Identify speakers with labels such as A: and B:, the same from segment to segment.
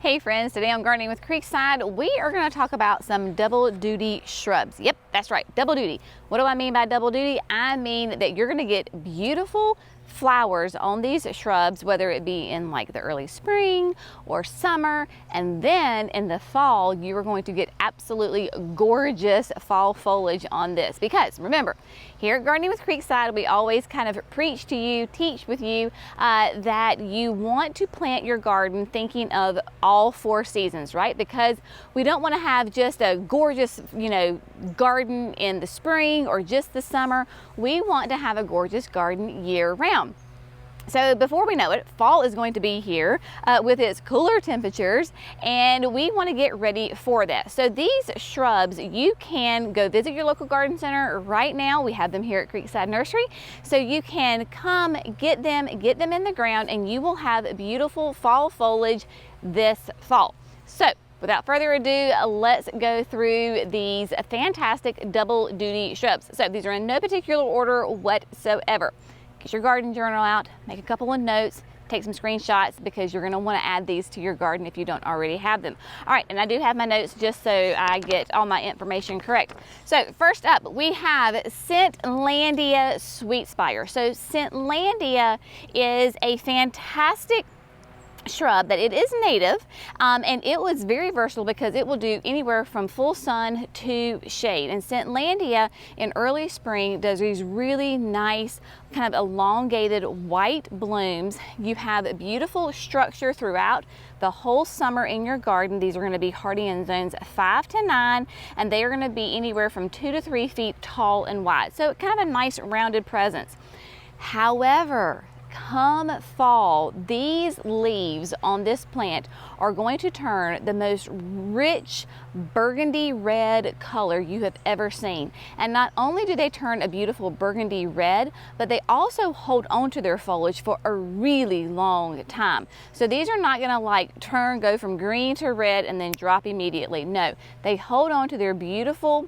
A: Hey friends, today on Gardening with Creekside, we are going to talk about some double duty shrubs. Yep, that's right, double duty. What do I mean by double duty? I mean that you're going to get beautiful flowers on these shrubs, whether it be in like the early spring or summer, and then in the fall you are going to get absolutely gorgeous fall foliage on this. Because remember, here at Gardening with Creekside, we always kind of preach to you, teach with you that you want to plant your garden thinking of all 4 seasons, right? Because we don't want to have just a gorgeous, garden in the spring or just the summer. We want to have a gorgeous garden year round. So before we know it, fall is going to be here with its cooler temperatures, and we want to get ready for that. So these shrubs, you can go visit your local garden center right now. We have them here at Creekside Nursery. So you can come get them in the ground, and you will have beautiful fall foliage this fall. So without further ado, let's go through these fantastic double duty shrubs. So these are in no particular order whatsoever. Get your garden journal out, make a couple of notes, take some screenshots because you're going to want to add these to your garden if you don't already have them. All right, and I do have my notes just so I get all my information correct. So first up, we have Scentlandia Sweet Spire. So Scentlandia is a fantastic shrub that it is native, and it was very versatile because it will do anywhere from full sun to shade. And Scentlandia in early spring does these really nice kind of elongated white blooms. You have beautiful structure throughout the whole summer in your garden. These are going to be hardy in zones 5 to 9, and they are going to be anywhere from 2 to 3 feet tall and wide. So kind of a nice rounded presence. However, come fall, these leaves on this plant are going to turn the most rich burgundy red color you have ever seen. And not only do they turn a beautiful burgundy red, but they also hold on to their foliage for a really long time. So these are not going to go from green to red and then drop immediately. No, they hold on to their beautiful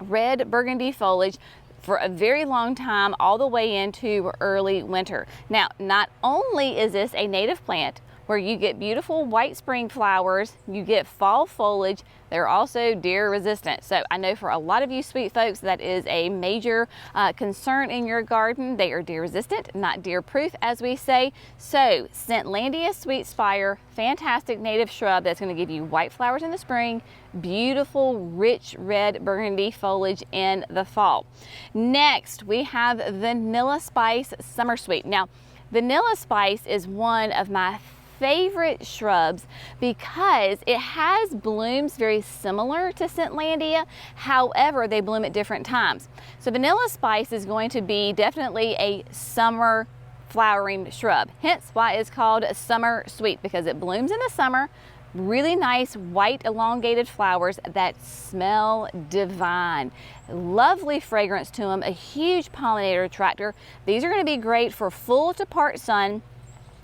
A: red burgundy foliage for a very long time, all the way into early winter. Now, not only is this a native plant where you get beautiful white spring flowers, you get fall foliage, they're also deer resistant. So I know for a lot of you sweet folks, that is a major concern in your garden. They are deer resistant, not deer proof, as we say. So Scentlandia Sweet Spire, fantastic native shrub that's going to give you white flowers in the spring, beautiful rich red burgundy foliage in the fall. Next, we have Vanilla Spice Summersweet. Now, Vanilla Spice is one of my favorite shrubs because it has blooms very similar to Scentlandia. However, they bloom at different times. So Vanilla Spice is going to be definitely a summer flowering shrub, hence why it's called Summersweet, because it blooms in the summer. Really nice white elongated flowers that smell divine. Lovely fragrance to them, a huge pollinator attractor. These are going to be great for full to part sun,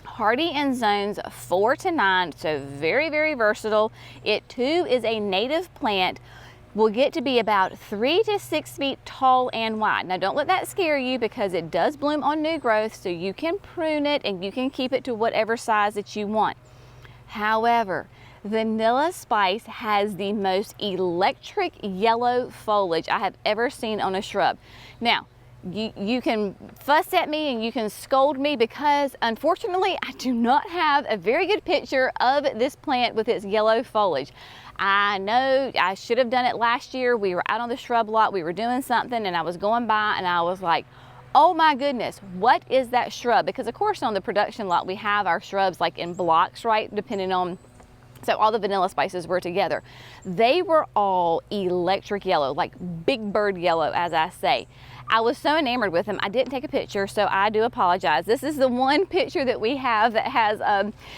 A: hardy in zones 4 to 9, so very, very versatile. It too is a native plant, will get to be about 3 to 6 feet tall and wide. Now don't let that scare you because it does bloom on new growth, so you can prune it and you can keep it to whatever size that you want. However, Vanilla Spice has the most electric yellow foliage I have ever seen on a shrub. Now, you can fuss at me and you can scold me because unfortunately I do not have a very good picture of this plant with its yellow foliage. I know I should have done it last year. We were out on the shrub lot, we were doing something, and I was going by and I was like, oh my goodness, what is that shrub? Because of course on the production lot we have our shrubs like in blocks, right, depending on. So all the vanilla spices were together. They were all electric yellow, like big bird yellow, as I say. I was so enamored with them, I didn't take a picture, so I do apologize. This is the one picture that we have that has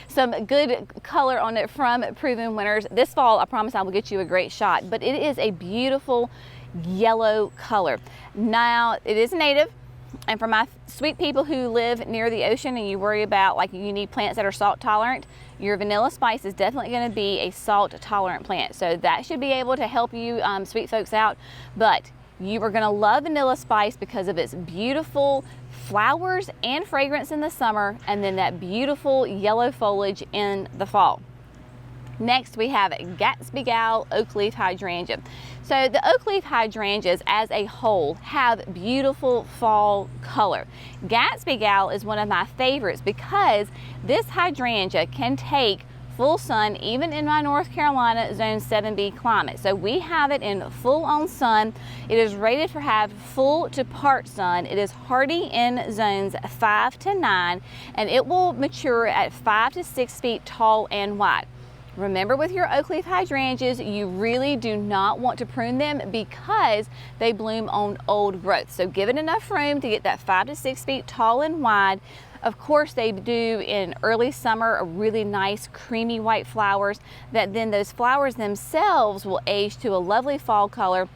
A: some good color on it from proven winners. This fall, I promise I will get you a great shot, but it is a beautiful yellow color. Now, it is native. And for my sweet people who live near the ocean and you worry about like you need plants that are salt tolerant, your Vanilla Spice is definitely going to be a salt tolerant plant. So that should be able to help you sweet folks out. But you are going to love Vanilla Spice because of its beautiful flowers and fragrance in the summer, and then that beautiful yellow foliage in the fall. Next, we have Gatsby Gal Oak Leaf Hydrangea. So the oak leaf hydrangeas as a whole have beautiful fall color. Gatsby Gal is one of my favorites because this hydrangea can take full sun even in my North Carolina Zone 7B climate. So we have it in full on sun. It is rated for have full to part sun. It is hardy in zones 5 to 9, and it will mature at 5 to 6 feet tall and wide. Remember, with your oak leaf hydrangeas, you really do not want to prune them because they bloom on old growth. So give it enough room to get that 5 to 6 feet tall and wide. Of course, they do in early summer a really nice creamy white flowers that then those flowers themselves will age to a lovely fall color.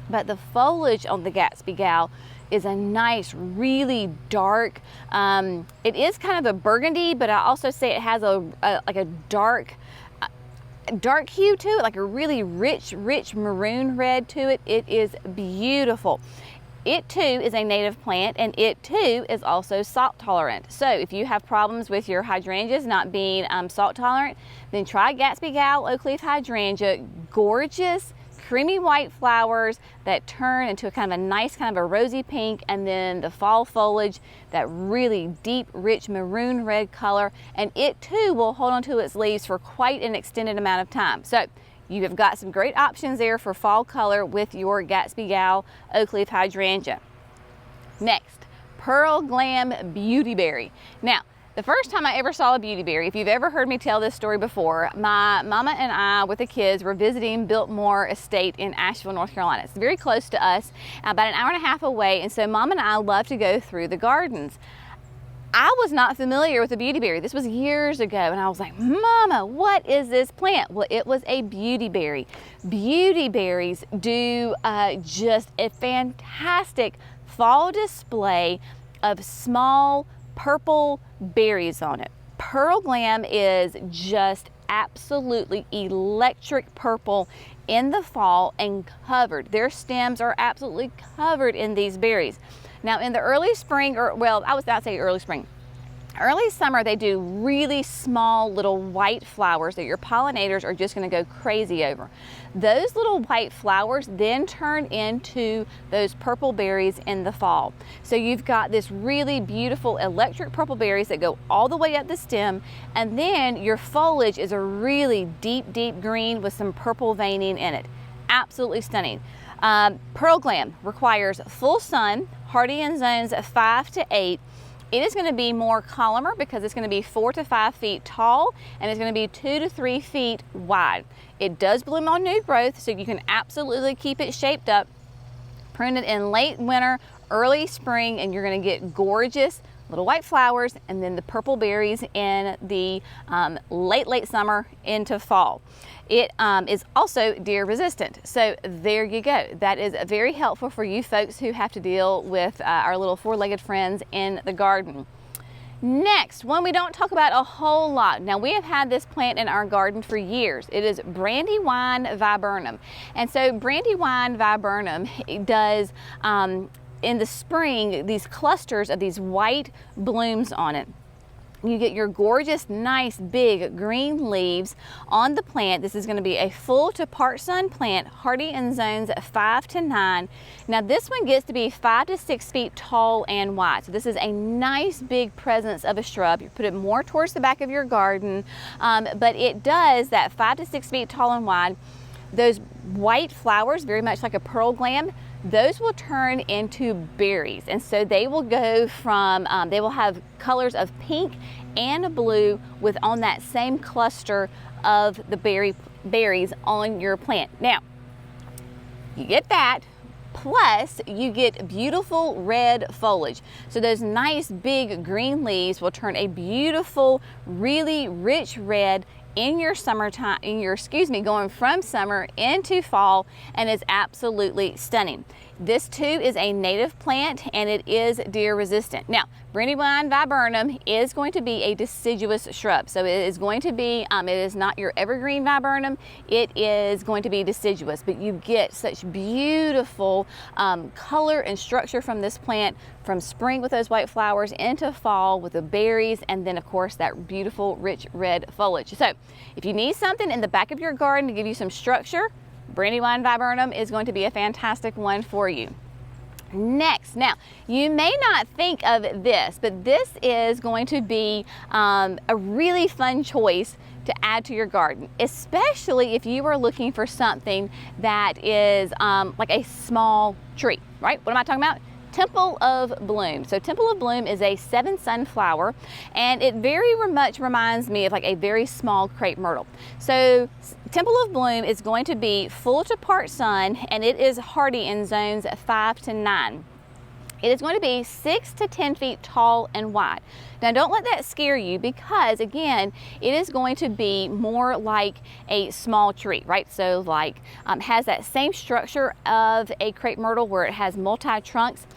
A: But the foliage on the Gatsby Gal is a nice, really dark, it is kind of a burgundy, but I also say it has like a dark hue to it, like a really rich maroon red to it. It is beautiful. It too is a native plant, and it too is also salt tolerant. So if you have problems with your hydrangeas not being salt tolerant, then try Gatsby Gal Oak Leaf Hydrangea. Gorgeous, creamy white flowers that turn into a kind of a nice kind of a rosy pink, and then the fall foliage, that really deep, rich maroon red color, and it too will hold on to its leaves for quite an extended amount of time. So you have got some great options there for fall color with your Gatsby Gal Oak Leaf Hydrangea. Next, Pearl Glam Beautyberry. Now, the first time I ever saw a beautyberry, if you've ever heard me tell this story before, my mama and I with the kids were visiting Biltmore Estate in Asheville, North Carolina. It's very close to us, about an hour and a half away, and so Mom and I love to go through the gardens. I was not familiar with a beautyberry. This was years ago, and I was like, Mama, what is this plant? Well, it was a beautyberry. Beautyberries do just a fantastic fall display of small purple berries on it. Pearl Glam is just absolutely electric purple in the fall and covered. Their stems are absolutely covered in these berries. Now in the early spring, or well, I would not say early spring, early summer, they do really small little white flowers that your pollinators are just going to go crazy over. Those little white flowers then turn into those purple berries in the fall. So you've got this really beautiful electric purple berries that go all the way up the stem, and then your foliage is a really deep green with some purple veining in it. Absolutely stunning. Pearl Glam requires full sun, hardy in zones 5 to 8. It is going to be more columnar because it's going to be 4 to 5 feet tall, and it's going to be 2 to 3 feet wide. It does bloom on new growth, so you can absolutely keep it shaped up. Prune it in late winter, early spring, and you're going to get gorgeous little white flowers and then the purple berries in the late summer into fall. It is also deer resistant. So there you go. That is very helpful for you folks who have to deal with our little four-legged friends in the garden. Next, one we don't talk about a whole lot. Now, we have had this plant in our garden for years. It is Brandywine Viburnum. And so Brandywine Viburnum does in the spring these clusters of these white blooms on it. You get your gorgeous, nice, big green leaves on the plant. This is going to be a full to part sun plant, hardy in zones 5 to 9. Now this one gets to be 5 to 6 feet tall and wide. So this is a nice big presence of a shrub. You put it more towards the back of your garden, but it does that 5 to 6 feet tall and wide. Those white flowers, very much like a Pearl Glam, those will turn into berries, and so they will go from they will have colors of pink and blue with on that same cluster of the berries on your plant. Now you get that, plus you get beautiful red foliage. So those nice big green leaves will turn a beautiful, really rich red in your summertime, going from summer into fall, and is absolutely stunning. This too is a native plant and it is deer resistant. Now, Brandywine Viburnum is going to be a deciduous shrub. So it is going to be, it is not your evergreen viburnum, it is going to be deciduous, but you get such beautiful color and structure from this plant from spring with those white flowers into fall with the berries, and then of course that beautiful rich red foliage. So if you need something in the back of your garden to give you some structure, Brandywine Viburnum is going to be a fantastic one for you. Next, now you may not think of this, but this is going to be a really fun choice to add to your garden, especially if you are looking for something that is like a small tree, right? What am I talking about? Temple of Bloom. So Temple of Bloom is a 7 sunflower, and it very much reminds me of like a very small crepe myrtle. So Temple of Bloom is going to be full to part sun, and it is hardy in zones 5 to 9. It is going to be 6 to 10 feet tall and wide. Now don't let that scare you, because again, it is going to be more like a small tree, right? So like has that same structure of a crepe myrtle where it has multi-trunks.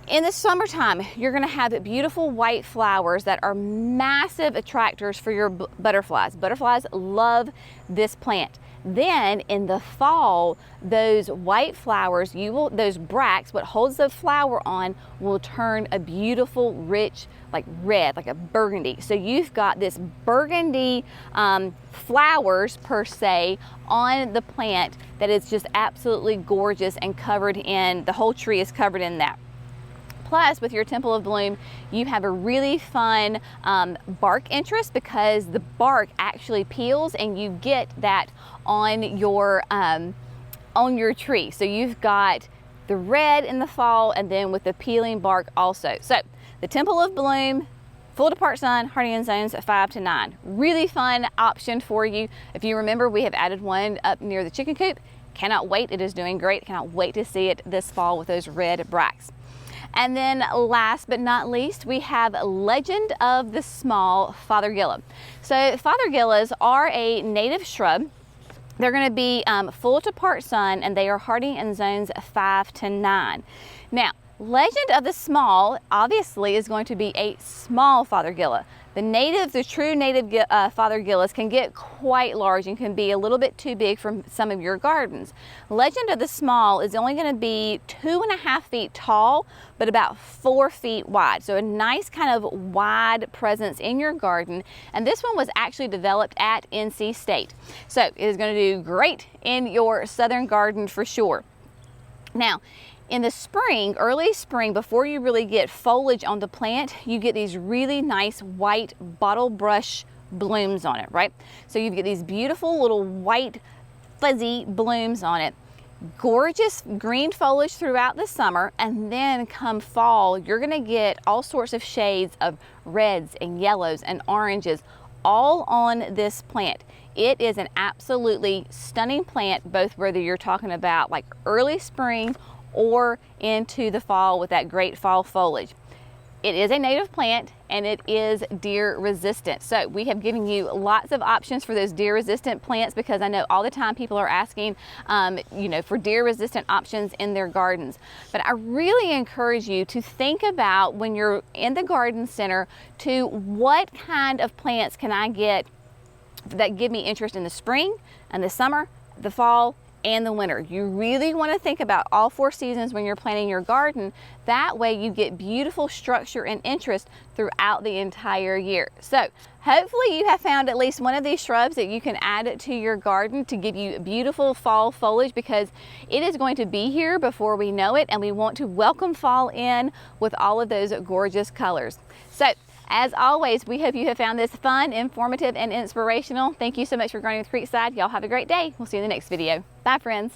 A: In the summertime, you're going to have beautiful white flowers that are massive attractors for your butterflies. Butterflies love this plant. Then in the fall, those white flowers, those bracts, what holds the flower on, will turn a beautiful, rich, like red, like a burgundy. So you've got this burgundy flowers per se on the plant that is just absolutely gorgeous and covered in, the whole tree is covered in that. Plus, with your Temple of Bloom, you have a really fun bark interest, because the bark actually peels and you get that on your tree. So you've got the red in the fall and then with the peeling bark also. So the Temple of Bloom, full to part sun, hardy in zones 5 to 9. Really fun option for you. If you remember, we have added one up near the chicken coop. Cannot wait, it is doing great. Cannot wait to see it this fall with those red bracts. And then last but not least, we have Legend of the Small Fothergilla. So Fothergillas are a native shrub. They're going to be full to part sun, and they are hardy in zones 5 to 9. Now, Legend of the Small obviously is going to be a small fothergilla. The true native fothergillas can get quite large and can be a little bit too big for some of your gardens. Legend of the Small is only going to be 2.5 feet tall, but about 4 feet wide. So a nice kind of wide presence in your garden. And this one was actually developed at NC State. So it is going to do great in your southern garden for sure. Now, in the spring, early spring, before you really get foliage on the plant, you get these really nice white bottle brush blooms on it, right? So you get these beautiful little white fuzzy blooms on it. Gorgeous green foliage throughout the summer, and then come fall, you're gonna get all sorts of shades of reds and yellows and oranges all on this plant. It is an absolutely stunning plant, both whether you're talking about like early spring or into the fall with that great fall foliage. It is a native plant and it is deer resistant. So we have given you lots of options for those deer resistant plants, because I know all the time people are asking, for deer resistant options in their gardens. But I really encourage you to think about, when you're in the garden center, to what kind of plants can I get that give me interest in the spring and the summer, the fall, and the winter. You really want to think about all 4 seasons when you're planting your garden. That way you get beautiful structure and interest throughout the entire year. So hopefully you have found at least one of these shrubs that you can add to your garden to give you beautiful fall foliage, because it is going to be here before we know it, and we want to welcome fall in with all of those gorgeous colors. So as always, we hope you have found this fun, informative, and inspirational. Thank you so much for gardening with Creekside. Y'all have a great day. We'll see you in the next video. Bye, friends.